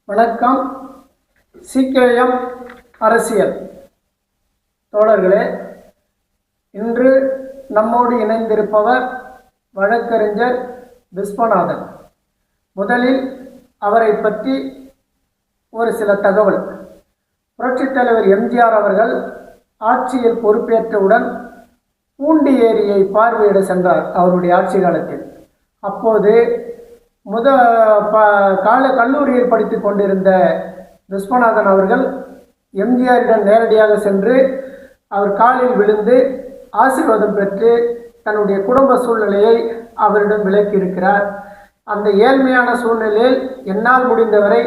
வணக்கம். சிகேஎம் அரசியல் தோழர்களே, இன்று நம்மோடு இணைந்திருப்பவர் வழக்கறிஞர் விஸ்வநாதன். முதலில் அவரை பற்றி ஒரு சில தகவல். புரட்சித் தலைவர் எம்ஜிஆர் அவர்கள் ஆட்சியில் பொறுப்பேற்றவுடன் பூண்டி ஏரியை பார்வையிட சென்றார். அவருடைய ஆட்சி காலத்தில் அப்போது கல்லூரியில் படித்து கொண்டிருந்த விஸ்வநாதன் அவர்கள் எம்ஜிஆரிடம் நேரடியாக சென்று அவர் காலில் விழுந்து ஆசீர்வாதம் பெற்று தன்னுடைய குடும்ப சூழ்நிலையை அவரிடம் விளக்கியிருக்கிறார். அந்த ஏழ்மையான சூழ்நிலையில் என்னால் முடிந்தவரை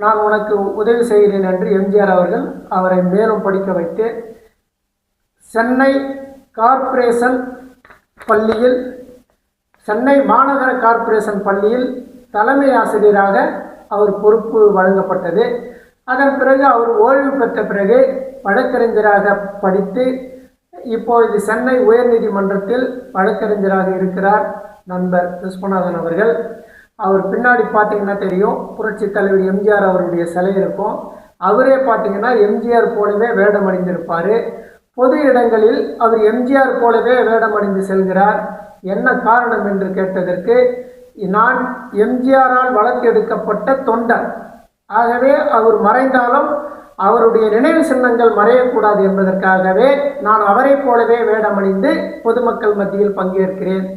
நான் உனக்கு உதவி செய்கிறேன் என்று எம்ஜிஆர் அவர்கள் அவரை மேலும் படிக்க வைத்து சென்னை கார்ப்பரேஷன் பள்ளியில், சென்னை மாநகர கார்ப்பரேஷன் பள்ளியில் தலைமை ஆசிரியராக அவர் பொறுப்பு வழங்கப்பட்டது. அதன் பிறகு அவர் ஓய்வு பெற்ற பிறகு வழக்கறிஞராக படித்து இப்போது சென்னை உயர்நீதிமன்றத்தில் வழக்கறிஞராக இருக்கிறார் நண்பர் விஸ்வநாதன் அவர்கள். அவர் பின்னாடி பார்த்தீங்கன்னா தெரியும், புரட்சி தலைவர் எம்ஜிஆர் அவருடைய சிலை இருக்கும். அவரே பார்த்தீங்கன்னா எம்ஜிஆர் போலவே வேடம் அணிந்திருப்பார். பொது இடங்களில் அவர் எம்ஜிஆர் போலவே வேடம் அணிந்து செல்கிறார். என்ன காரணம் என்று கேட்டதற்கு, நான் எம்ஜிஆரால் வளர்த்தெடுக்கப்பட்ட தொண்டன், ஆகவே அவர் மறைந்தாலும் அவருடைய நினைவு சின்னங்கள் மறையக்கூடாது என்பதற்காகவே நான் அவரை போலவே வேடமணிந்து பொதுமக்கள் மத்தியில் பங்கேற்கிறேன்.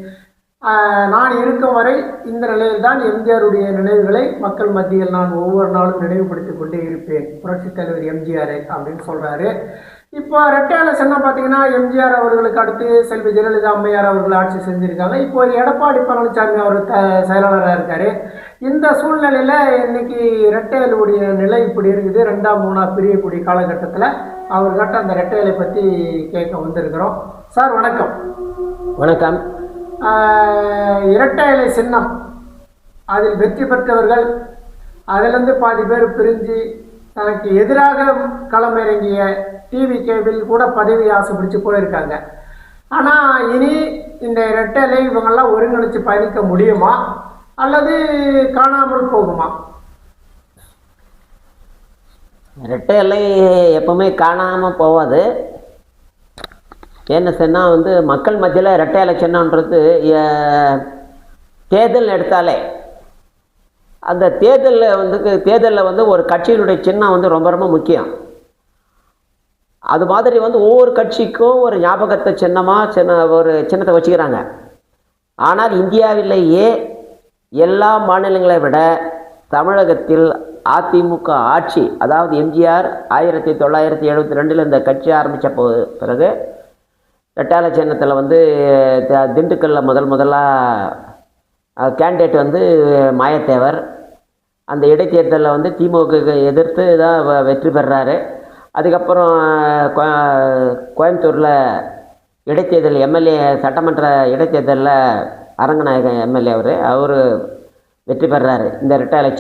நான் இருக்கும் வரை இந்த நிலையில்தான் எம்ஜிஆருடைய நினைவுகளை மக்கள் மத்தியில் நான் ஒவ்வொரு நாளும் நினைவுபடுத்தி கொண்டே இருப்பேன், புரட்சித் தலைவர் எம்ஜிஆரை அப்படின்னு சொல்கிறாரு. இப்போ ரெட்டையால சின்னம் பார்த்தீங்கன்னா எம்ஜிஆர் அவர்களுக்கு அடுத்து செல்வி ஜெயலலிதா அம்மையார் அவர்கள் ஆட்சி செஞ்சுருக்காங்க. இப்போ எடப்பாடி பழனிசாமி அவர் செயலாளராக இருக்கார். இந்த சூழ்நிலையில் இன்னைக்கு ரெட்டையலுடைய நிலை இப்படி இருக்குது. 2ஆம் 3ஆம் பிரியக்கூடிய காலகட்டத்தில் அவர்கிட்ட அந்த ரெட்டையலை பற்றி கேட்க வந்திருக்கிறோம். சார் வணக்கம். வணக்கம். இரட்டை இலை சின்னம், அதில் வெற்றி பெற்றவர்கள் அதிலிருந்து பாதி பேர் பிரிஞ்சு தனக்கு எதிராக களமிறங்கிய டிவிகேவில் கூட பதவி ஆசை பிடிச்சி போயிருக்காங்க. ஆனால் இனி இந்த இரட்டை இலை இவங்கெல்லாம் ஒருங்கிணைச்சு பயணிக்க முடியுமா அல்லது காணாமல் போகுமா? இரட்டை இலை எப்பவுமே காணாமல் போகாது. என்ன சொன்னால் மக்கள் மத்தியில் இரட்டை இலை சின்னன்றது தேர்தல் எடுத்தாலே அந்த தேர்தலில் ஒரு கட்சியினுடைய சின்னம் ரொம்ப ரொம்ப முக்கியம். அது மாதிரி ஒவ்வொரு கட்சிக்கும் ஒரு ஞாபகத்தை ஒரு சின்னத்தை வச்சுக்கிறாங்க. ஆனால் இந்தியாவிலேயே எல்லா மாநிலங்களை விட தமிழகத்தில் அதிமுக ஆட்சி, அதாவது எம்ஜிஆர் 1972 இந்த கட்சி ஆரம்பித்த பிறகு ரெட்டாலை சின்னத்தில் திண்டுக்கல்லில் முதலாக கேண்டிடேட் மாயத்தேவர். அந்த இடைத்தேர்தலில் திமுக எதிர்த்து தான் வெற்றி பெறாரு. அதுக்கப்புறம் கோயம்புத்தூரில் இடைத்தேர்தல் எம்எல்ஏ சட்டமன்ற இடைத்தேர்தலில் அரங்கநாயகன் எம்எல்ஏ அவர் வெற்றி பெறாரு. இந்த ரெட்டாலை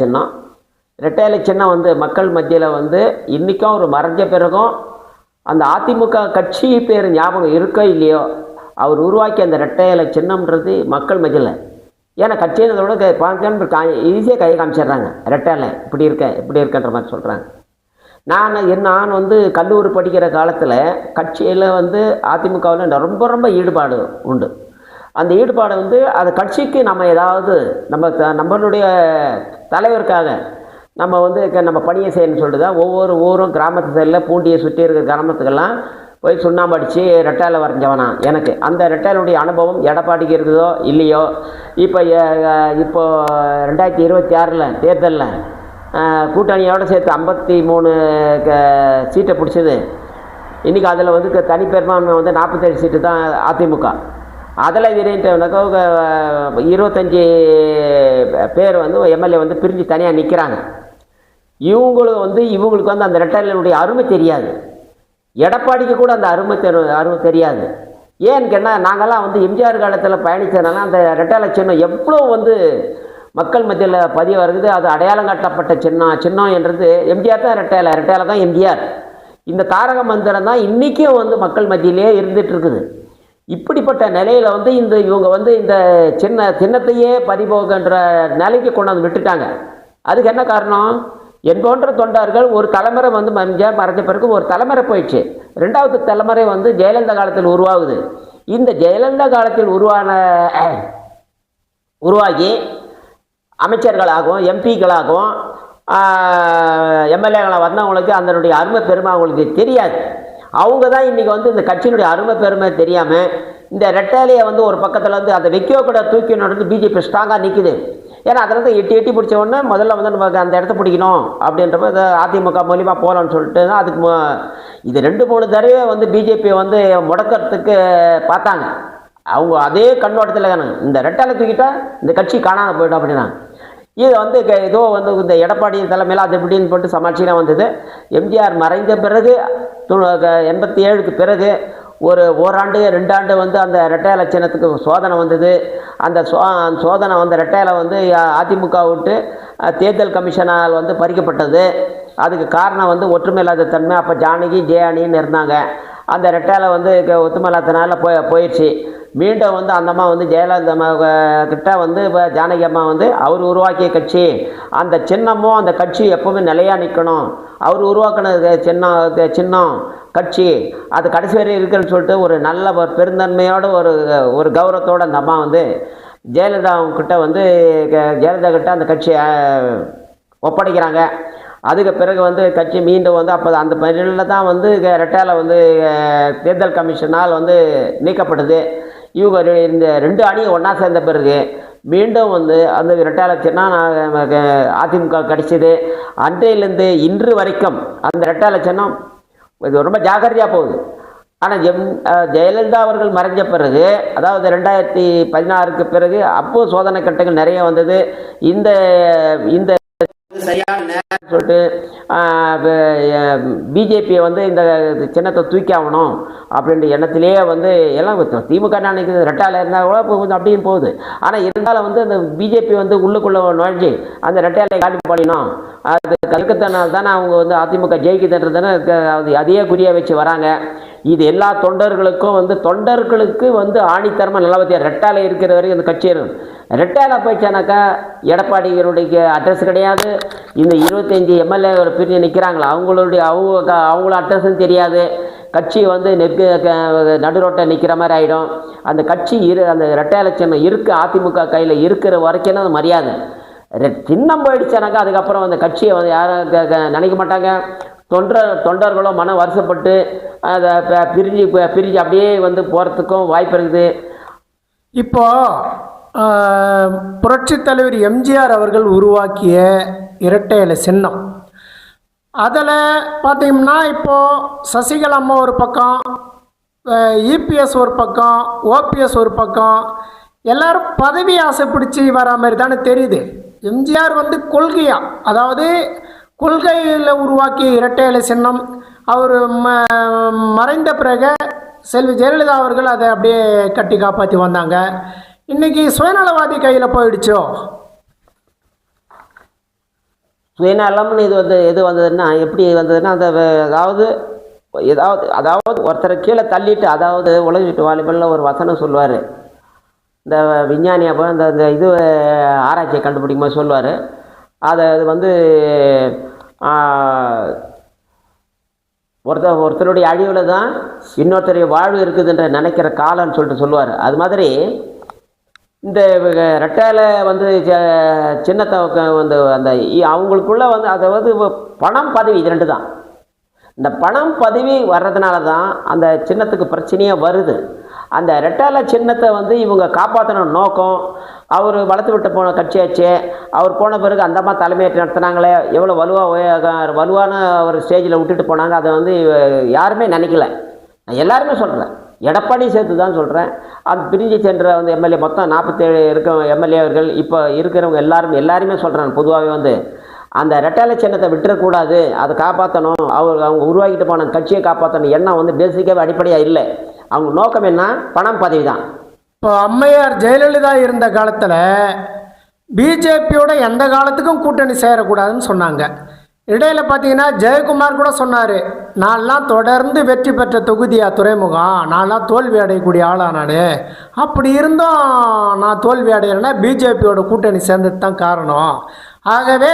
சின்னம் மக்கள் மத்தியில் இன்றைக்கும் அவர் மறைஞ்ச பிறகும் அந்த அதிமுக கட்சி பேர் ஞாபகம் இருக்கோ இல்லையோ, அவர் உருவாக்கி அந்த ரெட்டையில சின்னம்ன்றது மக்கள் மத்தியில், ஏன்னா கட்சியினதோட ஈஸியாக கை காமிச்சிடுறாங்க. ரெட்டையில இப்படி இருக்கன்ற மாதிரி சொல்கிறாங்க. நான் கல்லூரி படிக்கிற காலத்தில் கட்சியில் அதிமுகவில் ரொம்ப ரொம்ப ஈடுபாடு உண்டு. அந்த ஈடுபாடு அது கட்சிக்கு நம்ம ஏதாவது நம்மளுடைய தலைவருக்காக நம்ம நம்ம பணியை செய்யணும்னு சொல்லிட்டு தான் ஒவ்வொரு ஊரும் கிராமத்து சைடில் பூண்டியை சுற்றி இருக்கிற கிராமத்துக்கெல்லாம் போய் சுண்ணாம்பு அடித்து ரெட்டையில வரைஞ்சவனா. எனக்கு அந்த ரெட்டையிலுடைய அனுபவம் எடப்பாடிக்கு இருக்குதோ இல்லையோ, இப்போ 2026 தேர்தலில் கூட்டணியோடு சேர்த்து 53 சீட்டை பிடிச்சது. இன்றைக்கி அதில் தனிப்பெரும்பான்மை 47 சீட்டு தான் அதிமுக. அதில் விரைந்தாக்கா 25 பேர் எம்எல்ஏ பிரிஞ்சு தனியாக நிற்கிறாங்க. இவங்களுக்கு அந்த ரெட்டையிலுடைய அருமை தெரியாது. எடப்பாடிக்கு கூட அந்த அருமை தெரியாது. ஏன்னு கேட்டால் நாங்கள்லாம் எம்ஜிஆர் காலத்தில் பயணித்ததுனால அந்த ரெட்டையில சின்னம் எவ்வளோ மக்கள் மத்தியில் பதிவாக இருக்குது. அது அடையாளம் காட்டப்பட்ட சின்னம் என்றது எம்ஜிஆர் தான். ரெட்டையில தான் எம்ஜிஆர். இந்த தாரக மந்திரம் தான் இன்றைக்கும் மக்கள் மத்தியிலே இருந்துகிட்ருக்குது. இப்படிப்பட்ட நிலையில் இவங்க இந்த சின்னத்தையே பறிபோகன்ற நிலைக்கு கொண்டாந்து விட்டுட்டாங்க. அதுக்கு என்ன காரணம்? என் போன்ற தொண்டர்கள் ஒரு தலைமுறை வந்து எம்ஜிஆர் மறைஞ்ச பிறகு ஒரு தலைமுறை போயிடுச்சு. ரெண்டாவது தலைமுறை வந்து ஜெயலலிதா காலத்தில் உருவாகுது. இந்த ஜெயலலிதா காலத்தில் உருவாகி அமைச்சர்களாகவும் எம்பிக்களாகவும் எம்எல்ஏக்களாக வந்தவங்களுக்கு அதனுடைய அருமை பெருமை அவங்களுக்கு தெரியாது. அவங்க தான் இன்றைக்கி வந்து இந்த கட்சியினுடைய அருமை பெருமை தெரியாமல் இந்த ரெட்டாலியை வந்து ஒரு பக்கத்தில் வந்து அதை வைக்க கூட தூக்கி நடந்து பிஜேபி ஸ்ட்ராங்காக நிற்குது. ஏன்னா அதில் வந்து எட்டி பிடிச்ச உடனே முதல்ல வந்து நமக்கு அந்த இடத்த பிடிக்கணும் அப்படின்றப்ப இதை அதிமுக மூலியமாக போகலான்னு சொல்லிட்டு தான் அதுக்கு இது 2-3 தடவை வந்து பிஜேபியை வந்து முடக்கிறதுக்கு பார்த்தாங்க. அவங்க அதே கண்ணோட்டத்தில் இந்த ரெட்டாலை தூக்கிட்டா இந்த கட்சி காணாமல் போய்டும் அப்படின்னா இதை வந்து ஏதோ வந்து இந்த எடப்பாடி தலைமையில் அது எப்படின்னு போட்டு சமாட்சியாக வந்தது. எம்ஜிஆர் மறைந்த பிறகு 87க்கு பிறகு ஒரு ஓராண்டு 2 ஆண்டு வந்து அந்த ரெட்டையில சின்னத்துக்கு சோதனை வந்தது. அந்த சோதனை வந்து ரெட்டையில வந்து அதிமுக விட்டு தேர்தல் கமிஷனால் வந்து பறிக்கப்பட்டது. அதுக்கு காரணம் வந்து ஒற்றுமை இல்லாத தன்மை. அப்போ ஜானகி ஜெயானின்னு இருந்தாங்க. அந்த ரெட்டையில வந்து ஒற்றுமை இல்லாதனால போயிடுச்சு. மீண்டும் வந்து அந்த அம்மா வந்து ஜெயலலிதா அம்மா கிட்ட வந்து இப்போ ஜானகி அம்மா வந்து அவர் உருவாக்கிய கட்சி, அந்த சின்னமும் அந்த கட்சி எப்போவுமே நிலையாக நிற்கணும், அவர் உருவாக்கின சின்னம் கட்சி அது கடைசி வரை இருக்குன்னு சொல்லிட்டு ஒரு நல்ல ஒரு பெருந்தன்மையோட ஒரு கௌரவத்தோடு அந்த அம்மா வந்து ஜெயலலிதா கிட்ட வந்து ஜெயலலிதா கிட்ட அந்த கட்சியை ஒப்படைக்கிறாங்க. அதுக்கு பிறகு வந்து கட்சி மீண்டும் வந்து அப்போ அந்த பணியில் தான் வந்து ரெட்டையில வந்து தேர்தல் கமிஷனால் வந்து நீக்கப்படுது. இவங்க இந்த 2 அணியும் ஒன்றா சேர்ந்த பிறகு மீண்டும் வந்து அந்த ரெட்டையில சின்னம் அதிமுக கிடைச்சிது. அன்றையிலேருந்து இன்று வரைக்கும் அந்த ரெட்டையில சின்னம் இது ரொம்ப ஜாக்கிரதையாக போகுது. ஆனால் ஜெயலலிதா அவர்கள் மறைஞ்ச பிறகு, அதாவது 2016க்கு பிறகு அப்போது சோதனை கட்டங்கள் நிறைய வந்தது. இந்த இந்த சரியான நேரம் சொல்லிட்டு பிஜேபியை வந்து இந்த சின்னத்தை தூக்கி ஆகணும் அப்படின்ற எண்ணத்திலேயே வந்து எல்லாம் திமுக நினைக்கிறது ரெட்டால இருந்தால் கூட கொஞ்சம் அப்படின்னு போகுது. ஆனால் இருந்தாலும் வந்து அந்த பிஜேபி வந்து உள்ளுக்குள்ளே நுழைஞ்சி அந்த ரெட்டையாலை காலி பண்ணினோம் அது கல்கத்தனால் தானே அவங்க வந்து அதிமுக ஜெயிக்குதுன்றதுன்னு அதையே குறியாக வச்சு வராங்க. இது எல்லா தொண்டர்களுக்கு வந்து ஆணித்தரமாக நிலவத்திய ரெட்டாலை இருக்கிற வரைக்கும் அந்த கட்சி இருக்கும். ரெட்டாலை போயிடுச்சானாக்கா எடப்பாடிகளுடைய அட்ரஸ் கிடையாது. இந்த 25 எம்எல்ஏ பிரிஞ்சு நிற்கிறாங்களா அவங்கள அட்ரஸும் தெரியாது. கட்சி வந்து நடுரோட்டை நிற்கிற மாதிரி ஆகிடும். அந்த கட்சி அந்த ரெட்டையாலை சின்னம் அதிமுக கையில் இருக்கிற வரைக்கும் அது மரியாதை. சின்னம் போயிடுச்சானாக்கா அதுக்கப்புறம் அந்த கட்சியை வந்து யாரும் நினைக்க மாட்டாங்க. தொண்டர்களும் மன வருஷப்பட்டு அதை பிரிஞ்சு அப்படியே வந்து போகிறதுக்கும் வாய்ப்பு இருக்குது. இப்போ புரட்சித் தலைவர் எம்ஜிஆர் அவர்கள் உருவாக்கிய இரட்டை இலை சின்னம், அதில் பார்த்தீங்கன்னா இப்போது சசிகலா அம்மா ஒரு பக்கம், இபிஎஸ் ஒரு பக்கம், ஓபிஎஸ் ஒரு பக்கம், எல்லாரும் பதவி ஆசை பிடிச்சி வர மாதிரி தானே தெரியுது. எம்ஜிஆர் வந்து கொள்கையாக, அதாவது கொள்கையில் உருவாக்கிய இரட்டை இலை சின்னம், அவர் மறைந்த பிறகு செல்வி ஜெயலலிதா அவர்கள் அதை அப்படியே கட்டி காப்பாற்றி வந்தாங்க. இன்றைக்கி சுயநலவாதி கையில் போயிடுச்சோ? சுயநலம்னு எது வந்ததுன்னா எப்படி வந்ததுன்னா அந்த அதாவது ஒருத்தரை கீழே தள்ளிட்டு, அதாவது உலகிட்டு வாலிபல்ல ஒரு வசனம் சொல்லுவார். இந்த விஞ்ஞானியை போய் அந்த இது ஆராய்ச்சியை கண்டுபிடிக்கும் போது சொல்லுவார். அது வந்து ஒருத்தருடைய அழிவில் தான் இன்னொருத்தருடைய வாழ்வு இருக்குதுன்ற நினைக்கிற காலம்னு சொல்லிட்டு சொல்லுவார். அது மாதிரி இந்த ரெட்டையில வந்து சின்னத்தை வந்து அந்த அவங்களுக்குள்ள வந்து அதை வந்து பணம் பதவி இது 2 தான். இந்த பணம் பதவி வர்றதுனால தான் அந்த சின்னத்துக்கு பிரச்சனையே வருது. அந்த ரெட்டையில சின்னத்தை வந்து இவங்க காப்பாற்றணும் நோக்கம். அவர் வளர்த்து விட்டு போன கட்சியாச்சு. அவர் போன பிறகு அந்தம்மா தலைமையேற்று நடத்துனாங்களே, எவ்வளோ வலுவான ஒரு ஸ்டேஜில் விட்டுட்டு போனாங்க. அதை வந்து யாருமே நினைக்கல. நான் எல்லாருமே சொல்கிறேன், எடப்பாடி சேர்த்து தான் சொல்கிறேன். அது பிரிஞ்சு சென்ற வந்து எம்எல்ஏ மொத்தம் 47 இருக்க எம்எல்ஏவர்கள் இப்போ இருக்கிறவங்க எல்லாருமே சொல்கிறாங்க. பொதுவாகவே வந்து அந்த ரெட்டையில சின்னத்தை விட்டுறக்கூடாது, அதை காப்பாற்றணும். அவங்க உருவாக்கிட்டு போன கட்சியை காப்பாற்றணும் எண்ணம் வந்து பேசிக்காகவே அடிப்படையாக இல்லை. அவங்க நோக்கம் என்ன? பணம் பதவி தான். இப்போ அம்மையார் ஜெயலலிதா இருந்த காலத்தில் பிஜேபியோட எந்த காலத்துக்கும் கூட்டணி சேரக்கூடாதுன்னு சொன்னாங்க. இடையில பார்த்தீங்கன்னா ஜெயக்குமார் கூட சொன்னார், நான்லாம் தொடர்ந்து வெற்றி பெற்ற தொகுதியா துறைமுகம், நான்லாம் தோல்வி அடையக்கூடிய ஆளா நான், அப்படி இருந்தும் நான் தோல்வி அடையிறேன்னா பிஜேபியோட கூட்டணி சேர்ந்தது தான் காரணம், ஆகவே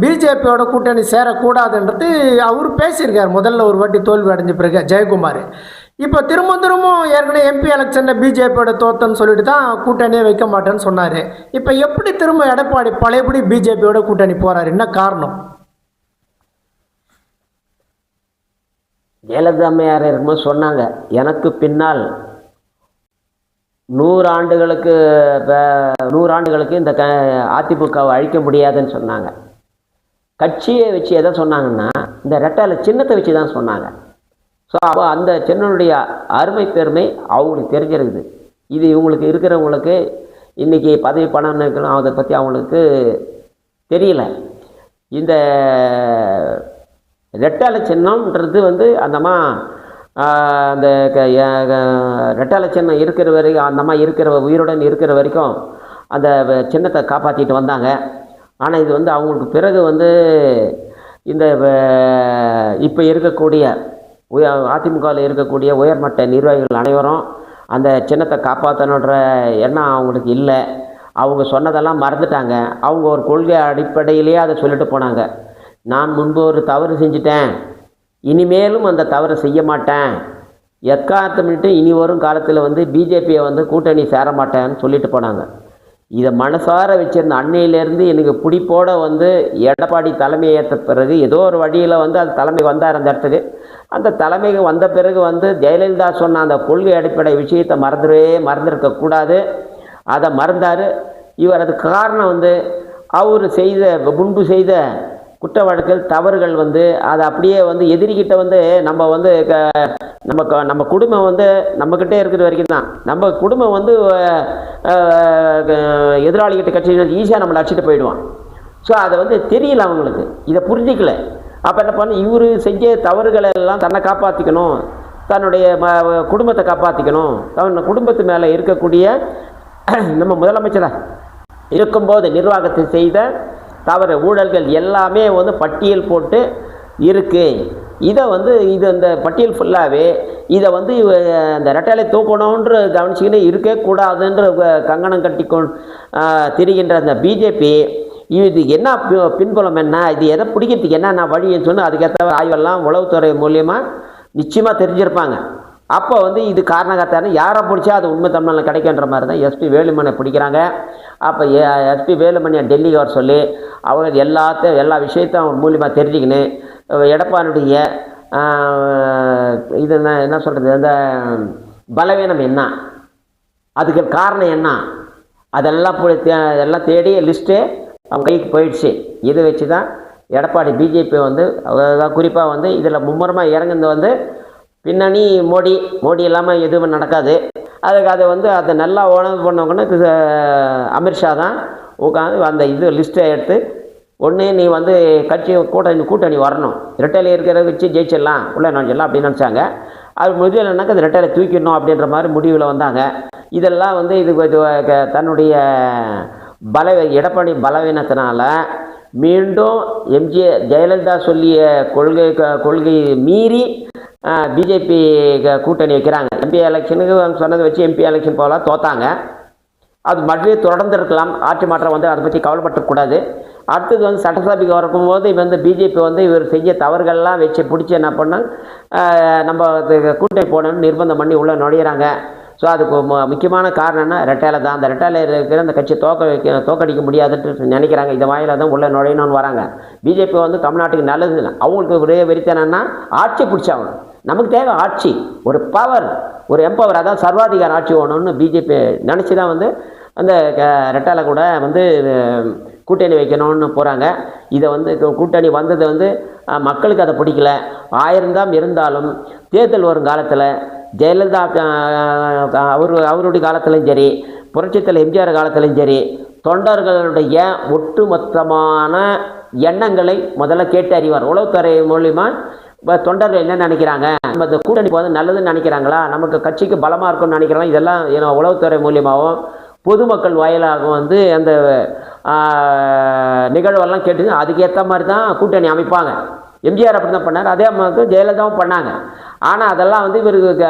பிஜேபியோட கூட்டணி சேரக்கூடாதுன்றது அவர் பேசியிருக்கார் முதல்ல ஒரு வாட்டி தோல்வி அடைஞ்ச பிறகு ஜெயக்குமார். இப்போ திரும்பவும் ஏற்கனவே எம்பி எலெக்ஷனில் பிஜேபியோட தோத்தன்னு சொல்லிட்டு தான் கூட்டணியே வைக்க மாட்டேன்னு சொன்னார். இப்போ எப்படி திரும்ப எடப்பாடி பழையபடி பிஜேபியோட கூட்டணி போகிறாரு, என்ன காரணம்? ஜெயலலிதா அம்மையார் இருக்கும்போது சொன்னாங்க, எனக்கு பின்னால் 100 ஆண்டுகளுக்கு இந்த அதிமுகவை அழிக்க முடியாதுன்னு சொன்னாங்க. கட்சியை வச்சு எதை சொன்னாங்கன்னா இந்த ரெட்டை சின்னத்தை வச்சு தான் சொன்னாங்க. ஸோ அப்போ அந்த சின்னனுடைய அருமை பெருமை அவங்களுக்கு தெரிஞ்சிருக்குது. இது இவங்களுக்கு இருக்கிறவங்களுக்கு இன்றைக்கி பதவி பணம் இருக்கணும், அதை பற்றி அவங்களுக்கு தெரியல. இந்த ரெட்டை சின்னம்ன்றது அந்தம்மா அந்த ரெட்டை சின்னம் இருக்கிற வரைக்கும், அந்தம்மா உயிருடன் இருக்கிற வரைக்கும் அந்த சின்னத்தை காப்பாற்றிட்டு வந்தாங்க. ஆனால் இது அவங்களுக்கு பிறகு இந்த இப்போ இருக்கக்கூடிய அதிமுகவில் இருக்கக்கூடிய உயர்மட்ட நிர்வாகிகள் அனைவரும் அந்த சின்னத்தை காப்பாற்றணுன்ற எண்ணம் அவங்களுக்கு இல்லை. அவங்க சொன்னதெல்லாம் மறந்துட்டாங்க. அவங்க ஒரு கொள்கை அடிப்படையிலேயே அதை சொல்லிட்டு போனாங்க, நான் முன்பு ஒரு தவறு செஞ்சிட்டேன், இனிமேலும் அந்த தவறை செய்ய மாட்டேன், எக்காரணமிட்டு இனி வரும் காலத்தில் பிஜேபியை கூட்டணி சேர மாட்டேன்னு சொல்லிட்டு போனாங்க. இதை மனசார வச்சுருந்த அன்னையிலேருந்து எனக்கு பிடிப்போடு எடப்பாடி தலைமை ஏற்ற பிறகு ஏதோ ஒரு வழியில் அது தலைமைக்கு வந்தார். அந்த இடத்துக்கு அந்த தலைமைக்கு வந்த பிறகு ஜெயலலிதா சொன்ன அந்த கொள்கை அடிப்படை விஷயத்தை மறந்துருக்கக்கூடாது, அதை மறந்தார். இவர் அதுக்கு காரணம் அவர் முன்பு செய்த குற்ற வழக்குகள் தவறுகள் அதை அப்படியே எதிரிக்கிட்ட நம்ம குடும்பம் நம்மக்கிட்டே இருக்கிற வரைக்கும் தான், நம்ம குடும்பம் எதிராளிகிட்ட கட்சி ஈஸியாக நம்மளை அடிச்சுட்டு போயிடுவான். ஸோ அதை தெரியல அவங்களுக்கு, இதை புரிஞ்சிக்கல. அப்போ என்ன பண்ண, இவர் செஞ்ச தவறுகளை எல்லாம் தன்னை காப்பாற்றிக்கணும், தன்னுடைய குடும்பத்தை காப்பாற்றிக்கணும், தன் குடும்பத்து மேலே இருக்கக்கூடிய நம்ம முதலமைச்சராக இருக்கும்போது நிர்வாகத்தை செய்த தவறு ஊழல்கள் எல்லாமே பட்டியல் போட்டு இருக்குது. இதை இது அந்த பட்டியல் ஃபுல்லாகவே இதை இந்த ரெட்டைலை தூக்கணுன்ற கவனிச்சிக்கின்னு இருக்கக்கூடாதுன்ற கங்கணம் கட்டிக்கொண்டு திரிகின்ற அந்த பிஜேபி இது என்ன பின்புலம் என்ன, இது எதை பிடிக்கிறதுக்கு என்னென்ன வழின்னு சொன்னால் அதுக்கேற்ற ஆய்வெல்லாம் உளவுத்துறை மூலியமாக நிச்சயமாக தெரிஞ்சிருப்பாங்க. அப்போ இது காரணகர்த்தான யாரை பிடிச்சா அது உண்மை தமிழில் கிடைக்கின்ற மாதிரி தான் எஸ்பி வேலுமணியை பிடிக்கிறாங்க. அப்போ எஸ்பி வேலுமணியை டெல்லிக்கு வர சொல்லி அவங்க எல்லா விஷயத்தையும் அவங்க மூலியமாக தெரிஞ்சுக்கின்னு எடப்பாடியுடைய இது என்ன சொல்கிறது, அந்த பலவீனம் என்ன, அதுக்கு காரணம் என்ன, அதெல்லாம் தேடி லிஸ்ட்டு அவங்க கைக்கு போயிடுச்சு. இதை வச்சு தான் எடப்பாடி பிஜேபி குறிப்பாக இதில் மும்முரமாக இறங்குறது பின்னணி மோடி இல்லாமல் எதுவும் நடக்காது. அதுக்கு அதை நல்லா உணவு பண்ணவங்கன்னா அமித்ஷா தான் உட்காந்து அந்த லிஸ்ட்டை எடுத்து ஒன்று நீ கட்சி கூட்டணி வரணும், ரெட்டையில் இருக்கிறத வச்சு ஜெயிச்சிடலாம், உள்ளே நுழைச்சிடலாம் அப்படின்னு நினச்சாங்க. அது முடியலைனாக்கா அது ரெட்டையில் தூக்கிடணும் அப்படின்ற மாதிரி முடிவில் வந்தாங்க. இதெல்லாம் இது தன்னுடைய எடப்பாடி பலவீனத்தினால மீண்டும் ஜெயலலிதா சொல்லிய கொள்கை மீறி பிஜேபி கூட்டணி வைக்கிறாங்க. எம்பி எலெக்ஷனுக்கு சொன்னதை வச்சு எம்பி எலெக்ஷன் போகலாம், தோத்தாங்க. அது மறுபடியும் தொடர்ந்து இருக்கலாம், ஆட்சி மாற்றம் அதை பற்றி கவலைப்படக்கூடாது. அடுத்தது சட்டசபைக்கு வரும்போது பிஜேபி இவர் செஞ்ச தவறுகள்லாம் வச்சு பிடிச்சி என்ன பண்ணால் நம்ம கூட்டணி போடணும்னு நிர்பந்தம் பண்ணி உள்ளே நுழையிறாங்க. ஸோ அதுக்கு முக்கியமான காரணம்னா ரெட்டையில தான். அந்த ரெட்டையில இருக்கிற அந்த கட்சியை தோக்கடிக்க முடியாதுன்னு நினைக்கிறாங்க. இந்த வாயில தான் உள்ளே நுழையணும்னு வராங்க. பிஜேபி தமிழ்நாட்டுக்கு நல்லது இல்லை, அவங்களுக்கு ஒரே வெறித்தனன்னா ஆட்சி பிடிச்சாகணும். நமக்கு தேவை ஆட்சி, ஒரு பவர், ஒரு எம்பவர், அதாவது சர்வாதிகார ஆட்சி வேணும்னு பிஜேபி நினச்சி தான் அந்த ரெட்டையில கூட கூட்டணி வைக்கணும்னு போகிறாங்க. இதை கூட்டணி வந்தது மக்களுக்கு அதை பிடிக்கல. ஆயிரம் இருந்தாலும் தேர்தல் வரும் காலத்தில் ஜெயலலிதா அவருடைய காலத்திலையும் சரி, புரட்சித்தலைவர் எம்ஜிஆர் காலத்திலையும் சரி, தொண்டர்களுடைய ஒட்டுமொத்தமான எண்ணங்களை முதல்ல கேட்டு அறிவார். உளவுத்துறை மூலியமாக தொண்டர்கள் என்ன நினைக்கிறாங்க, நம்ம இந்த கூட்டணி நல்லதுன்னு நினைக்கிறாங்களா, நமக்கு கட்சிக்கு பலமாக இருக்கும்னு நினைக்கிறாங்க, இதெல்லாம் உளவுத்துறை மூலியமாகவும் பொதுமக்கள் வாயிலாக வந்து அந்த நிகழ்வெல்லாம் கேட்டு அதுக்கேற்ற மாதிரி தான் கூட்டணி அமைப்பாங்க. எம்ஜிஆர் அப்படி தான் பண்ணார், அதே மாதிரி ஜெயலலிதாவும் பண்ணாங்க. ஆனால் அதெல்லாம் வந்து இவருக்கு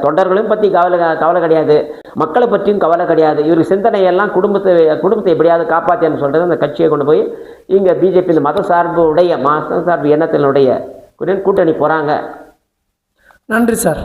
தொண்டர்களையும் பற்றி கவலை கிடையாது, மக்களை பற்றியும் கவலை கிடையாது. இவருக்கு சிந்தனையெல்லாம் குடும்பத்தை எப்படியாவது காப்பாற்றின்னு சொல்கிறது அந்த கட்சியை கொண்டு போய் இங்கே பிஜேபி இந்த மத சார்பு எண்ணத்தினுடைய கூட்டணி போகிறாங்க. நன்றி சார்.